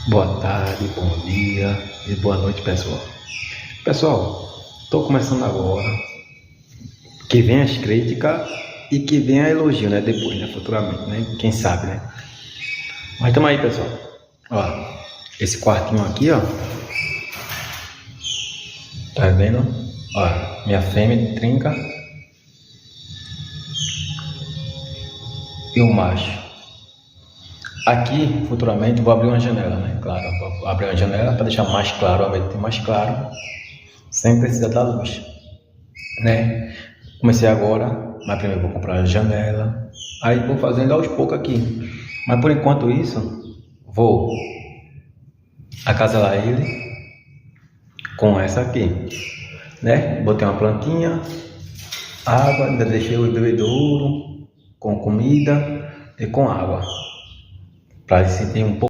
Boa tarde, bom dia e boa noite, pessoal. Pessoal, estou começando agora. Que venha as críticas e que venha elogio, né? Depois, né? Futuramente, né? Quem sabe, né? Mas tamo aí, pessoal. Ó, esse quartinho aqui, ó. Tá vendo? Ó, minha fêmea trinca e o macho. Aqui, futuramente, vou abrir uma janela, né? Claro, vou abrir uma janela para deixar mais claro, a noite mais claro, sem precisar da luz, né? Comecei agora, mas primeiro vou comprar a janela, aí vou fazendo aos poucos aqui. Mas por enquanto isso, vou acasalar ele com essa aqui, né? Botei uma plantinha, água, ainda deixei o bebedouro com comida e com água, para se ter um pouco